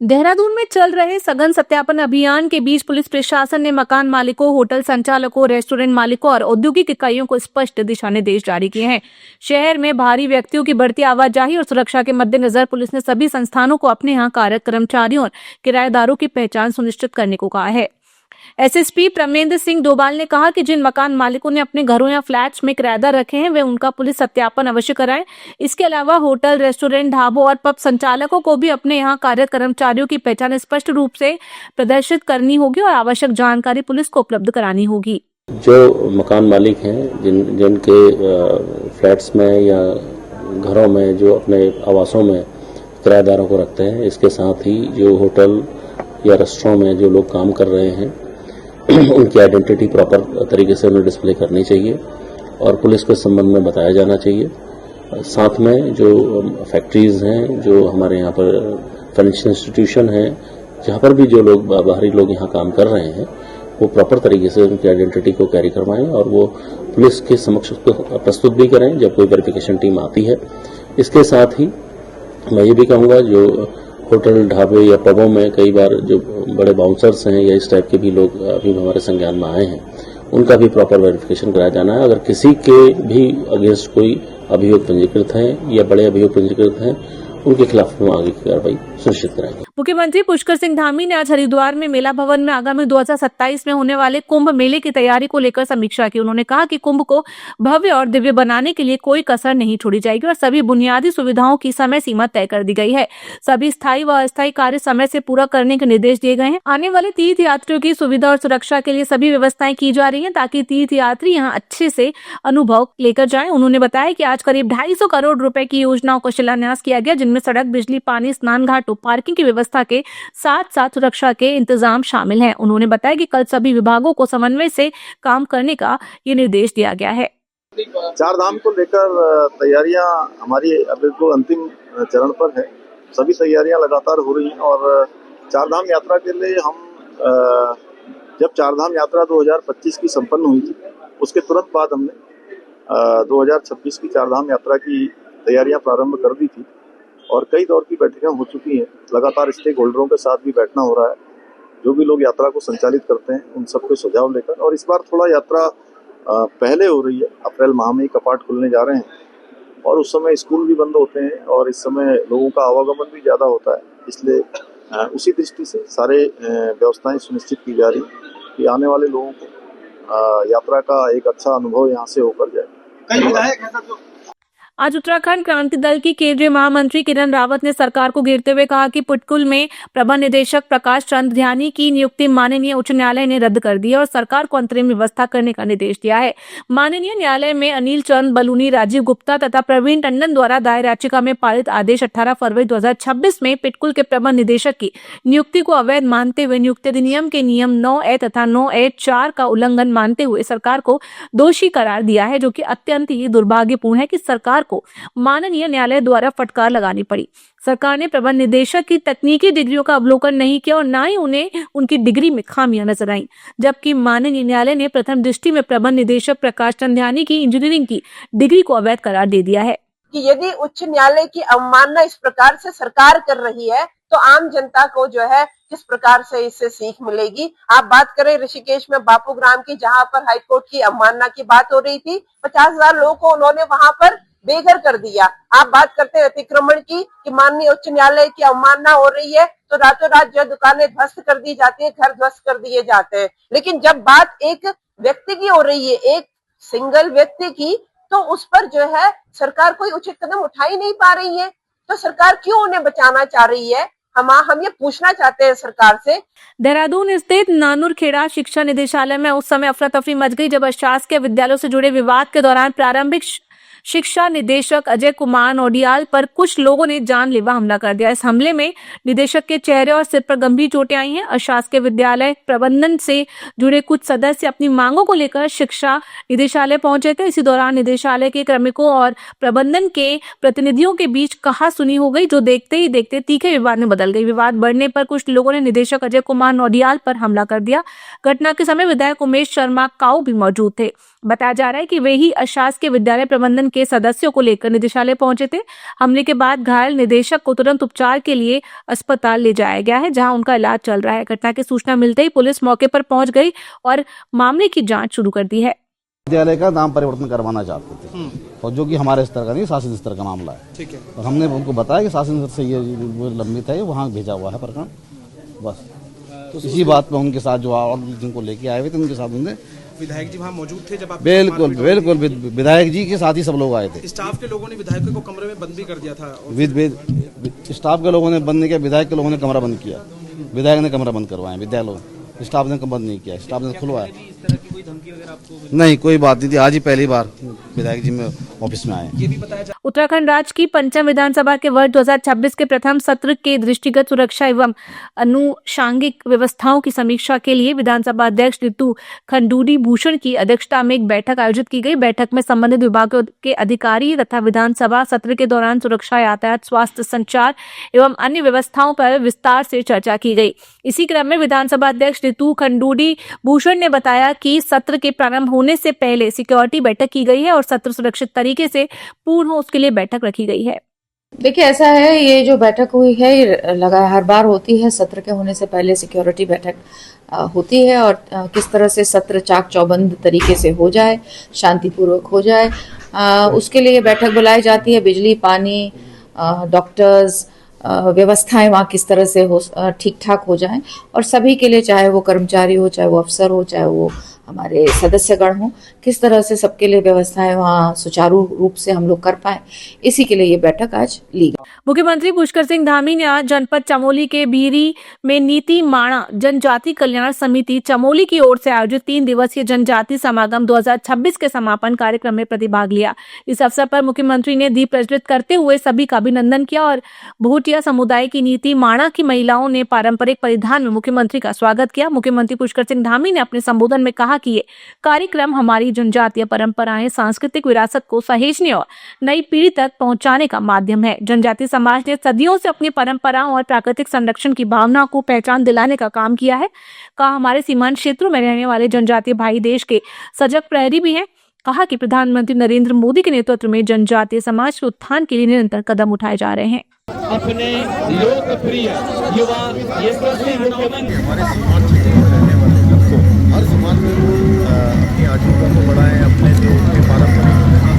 देहरादून में चल रहे सघन सत्यापन अभियान के बीच पुलिस प्रशासन ने मकान मालिकों, होटल संचालकों, रेस्टोरेंट मालिकों और औद्योगिक इकाइयों को स्पष्ट दिशा निर्देश जारी किए हैं। शहर में भारी व्यक्तियों की बढ़ती आवाजाही और सुरक्षा के मद्देनजर पुलिस ने सभी संस्थानों को अपने यहाँ कार्यरत कर्मचारियों और किराएदारों की पहचान सुनिश्चित करने को कहा है। एसएसपी प्रमेंद्र सिंह डोभाल ने कहा कि जिन मकान मालिकों ने अपने घरों या फ्लैट्स में किराएदार रखे हैं वे उनका पुलिस सत्यापन अवश्य कराएं। इसके अलावा होटल, रेस्टोरेंट, ढाबों और पब संचालकों को भी अपने यहाँ कार्यरत कर्मचारियों की पहचान स्पष्ट रूप से प्रदर्शित करनी होगी और आवश्यक जानकारी पुलिस को उपलब्ध करानी होगी। जो मकान मालिक हैं जिनके फ्लैट्स में या घरों में जो अपने आवासों में किराएदारों को रखते हैं, इसके साथ ही जो होटल या रेस्टोरेंट में जो लोग काम कर रहे हैं उनकी आइडेंटिटी प्रॉपर तरीके से उन्हें डिस्प्ले करनी चाहिए और पुलिस को इस संबंध में बताया जाना चाहिए। साथ में जो फैक्ट्रीज हैं, जो हमारे यहाँ पर फाइनेंशियल इंस्टीट्यूशन हैं, जहाँ पर भी जो लोग बाहरी लोग यहाँ काम कर रहे हैं, वो प्रॉपर तरीके से उनकी आइडेंटिटी को कैरी करवाएं और वो पुलिस के समक्ष प्रस्तुत भी करें जब कोई वेरिफिकेशन टीम आती है। इसके साथ ही मैं ये भी कहूँगा, जो होटल, ढाबे या पबों में कई बार जो बड़े बाउंसर्स हैं या इस टाइप के भी लोग अभी हमारे संज्ञान में आए हैं, उनका भी प्रॉपर वेरिफिकेशन कराया जाना है। अगर किसी के भी अगेंस्ट कोई अभियोग पंजीकृत है या बड़े अभियोग पंजीकृत हैं, उनके खिलाफ हम आगे की कार्रवाई सुनिश्चित कराएंगे। मुख्यमंत्री पुष्कर सिंह धामी ने आज हरिद्वार में मेला भवन में आगामी 2027 में होने वाले कुंभ मेले की तैयारी को लेकर समीक्षा की। उन्होंने कहा कि कुंभ को भव्य और दिव्य बनाने के लिए कोई कसर नहीं छोड़ी जाएगी और सभी बुनियादी सुविधाओं की समय सीमा तय कर दी गई है। सभी स्थायी व अस्थायी कार्य समय से पूरा करने के निर्देश दिए गए हैं। आने वाले तीर्थ यात्रियों की सुविधा और सुरक्षा के लिए सभी व्यवस्थाएं की जा रही है ताकि तीर्थ यात्री यहाँ अच्छे से अनुभव लेकर जाए। उन्होंने बताया कि आज करीब 250 करोड़ रुपए की योजनाओं का शिलान्यास किया गया, जिनमें सड़क, बिजली, पानी, स्नान घाटों, पार्किंग की व्यवस्था के साथ साथ सुरक्षा के इंतजाम शामिल हैं। उन्होंने बताया कि कल सभी विभागों को समन्वय से काम करने का ये निर्देश दिया गया है। चार धाम को लेकर तैयारियां हमारी बिल्कुल अंतिम चरण पर है। सभी तैयारियां लगातार हो रही हैं और चार धाम यात्रा के लिए हम जब चार धाम यात्रा 2025 की संपन्न हुई थी, उसके तुरंत बाद हमने 2026 की चार धाम यात्रा की तैयारियां प्रारंभ कर दी थी और कई दौर की बैठकें हो चुकी हैं। लगातार स्टेक होल्डरों के साथ भी बैठना हो रहा है, जो भी लोग यात्रा को संचालित करते हैं उन सबके सुझाव लेकर। और इस बार थोड़ा यात्रा पहले हो रही है। अप्रैल माह में ही कपाट खुलने जा रहे हैं और उस समय स्कूल भी बंद होते हैं और इस समय लोगों का आवागमन भी ज़्यादा होता है। इसलिए उसी दृष्टि से सारे व्यवस्थाएं सुनिश्चित की जा रही कि आने वाले लोगों को यात्रा का एक अच्छा अनुभव यहाँ से होकर जाए। कई विधायक हैं सर जो आज उत्तराखंड क्रांति दल की केंद्रीय महामंत्री किरण रावत ने सरकार को घेरते हुए कहा कि पुटकुल में प्रबंध निदेशक प्रकाश चंद्र ध्यानी की नियुक्ति माननीय उच्च न्यायालय ने रद्द कर दी है और सरकार को अंतरिम व्यवस्था करने का निर्देश दिया है। माननीय न्यायालय में अनिल चंद बलूनी, राजीव गुप्ता तथा प्रवीण टंडन द्वारा दायर याचिका में पारित आदेश 18 फरवरी 2026 में पिटकुल के प्रबंध निदेशक की नियुक्ति को अवैध मानते हुए नियुक्ति अधिनियम के नियम 9A तथा 9A(4) का उल्लंघन मानते हुए सरकार को दोषी करार दिया है, जो कि अत्यंत ही दुर्भाग्यपूर्ण है कि सरकार को माननीय न्यायालय द्वारा फटकार लगानी पड़ी। सरकार ने प्रबंध निदेशक की तकनीकी डिग्रियों का अवलोकन नहीं किया और न ही उन्हें उनकी डिग्री में खामियां नजर आईं, जबकि माननीय न्यायालय ने प्रथम दृष्टि में प्रबंध निदेशक प्रकाश चंद्र ध्यानी की इंजीनियरिंग की डिग्री को अवैध करार दे दिया है। कि यदि उच्च न्यायालय की अवमानना इस प्रकार से सरकार कर रही है तो आम जनता को जो है किस प्रकार से इससे सीख मिलेगी। आप बात करें ऋषिकेश में बापू ग्राम की, जहाँ पर हाईकोर्ट की अवमानना की बात हो रही थी, 50,000 लोगों को उन्होंने वहां पर बेघर कर दिया। आप बात करते हैं अतिक्रमण की कि माननीय उच्च न्यायालय की अवमानना हो रही है तो रातों रात जो दुकानें ध्वस्त कर दी जाती है, घर ध्वस्त कर दिए जाते हैं। लेकिन जब बात एक व्यक्ति की हो रही है, एक सिंगल व्यक्ति की, तो उस पर जो है सरकार कोई उचित कदम उठा ही नहीं पा रही है। तो सरकार क्यों उन्हें बचाना चाह रही है? हम ये पूछना चाहते हैं सरकार से। देहरादून स्थित नानुरखेड़ा शिक्षा निदेशालय में उस समय अफरा तफरी मच गई जब अशासकीय विद्यालयों से जुड़े विवाद के दौरान प्रारंभिक शिक्षा निदेशक अजय कुमार नौडियाल पर कुछ लोगों ने जानलेवा हमला कर दिया। इस हमले में निदेशक के चेहरे और सिर पर गंभीर चोटें आई हैं। अशासकीय विद्यालय प्रबंधन से जुड़े कुछ सदस्य अपनी मांगों को लेकर शिक्षा निदेशालय पहुंचे थे। इसी दौरान निदेशालय के कार्मिकों और प्रबंधन के प्रतिनिधियों के बीच कहासुनी हो गई, जो देखते ही देखते तीखे विवाद में बदल गई। विवाद बढ़ने पर कुछ लोगों ने निदेशक अजय कुमार नौडियाल पर हमला कर दिया। घटना के समय विधायक उमेश शर्मा काऊ भी मौजूद थे। बताया जा रहा है कि वे ही अशासकीय विद्यालय प्रबंधन के सदस्यों को लेकर निदेशालय पहुंचे थे। हमले के बाद घायल निदेशक को तुरंत उपचार के लिए अस्पताल ले जाया गया है, जहां उनका इलाज चल रहा है। घटना की सूचना मिलते ही पुलिस मौके पर पहुंच गई और मामले की जांच शुरू कर दी है। विद्यालय का नाम परिवर्तन करवाना चाहते थे और जो कि हमारे स्तर का नहीं, शासन स्तर का मामला है। ठीक है। और हमने उनको बताया कि शासन स्तर से ये लंबित है, वहाँ भेजा हुआ है प्रकरण। बस तो इसी बात पे उनके साथ जो और जिनको लेके आए हुए थे उनके साथ उनने, विधायक जी वहाँ मौजूद थे जब आप? बिल्कुल विधायक जी के साथ ही सब लोग आए थे। स्टाफ के लोगों ने विधायक को कमरे में बंद भी कर दिया था। स्टाफ के लोगों ने बंद नहीं किया, विधायक के लोगों ने कमरा बंद किया। विधायक ने कमरा बंद करवाया, विद्यालय स्टाफ ने बंद नहीं किया, स्टाफ ने खुलवाया। इस तरह की कोई धमकी वगैरह आपको? नहीं, कोई बात नहीं थी। आज ही पहली बार विधायक जी में ऑफिस में आए। ये भी बताया जा... उत्तराखंड राज्य की पंचम विधानसभा के वर्ष 2026 के प्रथम सत्र के दृष्टिगत सुरक्षा एवं अनुषांगिक व्यवस्थाओं की समीक्षा के लिए विधानसभा अध्यक्ष ऋतु खंडूड़ी भूषण की अध्यक्षता में एक बैठक आयोजित की गई। बैठक में संबंधित विभागों के अधिकारी तथा विधानसभा सत्र के दौरान सुरक्षा, यातायात, स्वास्थ्य, संचार एवं अन्य व्यवस्थाओं पर विस्तार से चर्चा की गई। इसी क्रम में विधानसभा अध्यक्ष ऋतु खंडूड़ी भूषण ने बताया कि सत्र के प्रारंभ होने से पहले सिक्योरिटी बैठक की गई है और सत्र सुरक्षित तरीके से पूर्ण हो उसके लिए बैठक रखी गई है। देखिए, ऐसा है, ये जो बैठक हुई है ये लगा हर बार होती है। सत्र के होने से पहले सिक्योरिटी बैठक होती है और किस तरह से सत्र चाक चौबंद तरीके से हो जाए, शांतिपूर्वक हो जाए, उसके लिए बैठक बुलाई जाती है। बिजली, पानी, डॉक्टर्स, व्यवस्थाएं वहाँ किस तरह से हो ठीक ठाक हो जाएं और सभी के लिए, चाहे वो कर्मचारी हो, चाहे वो अफसर हो, चाहे वो हमारे सदस्यगण हो, किस तरह से सबके लिए व्यवस्थाएं वहाँ सुचारू रूप से हम लोग कर पाए, इसी के लिए ये बैठक आज ली गई। मुख्यमंत्री पुष्कर सिंह धामी ने आज जनपद चमोली के बीरी में नीति माणा जनजाति कल्याण समिति चमोली की ओर से आयोजित 3 दिवसीय जनजाति समागम 2026 के समापन कार्यक्रम में प्रतिभाग लिया। इस अवसर पर मुख्यमंत्री ने दीप प्रज्वलित करते हुए सभी का अभिनंदन किया और भूटिया समुदाय की नीति माणा की महिलाओं ने पारंपरिक परिधान में मुख्यमंत्री का स्वागत किया। मुख्यमंत्री पुष्कर सिंह धामी ने अपने संबोधन में कहा कि ये कार्यक्रम हमारी जनजातीय परंपराएं, सांस्कृतिक विरासत को सहेजने और नई पीढ़ी तक पहुंचाने का माध्यम है। जनजातीय समाज ने सदियों से अपनी परंपराओं और प्राकृतिक संरक्षण की भावना को पहचान दिलाने का काम किया है। कहा, हमारे सीमांत क्षेत्रों में रहने वाले जनजातीय भाई देश के सजग प्रहरी भी हैं। कहा कि प्रधानमंत्री नरेंद्र मोदी के नेतृत्व में जनजातीय समाज के उत्थान के लिए निरंतर कदम उठाए जा रहे हैं। अपने लोकप्रिय युवा हमारे समाज हर समाज में अपनी आजीविका को बढ़ाएं, अपने देश के पारंपरिक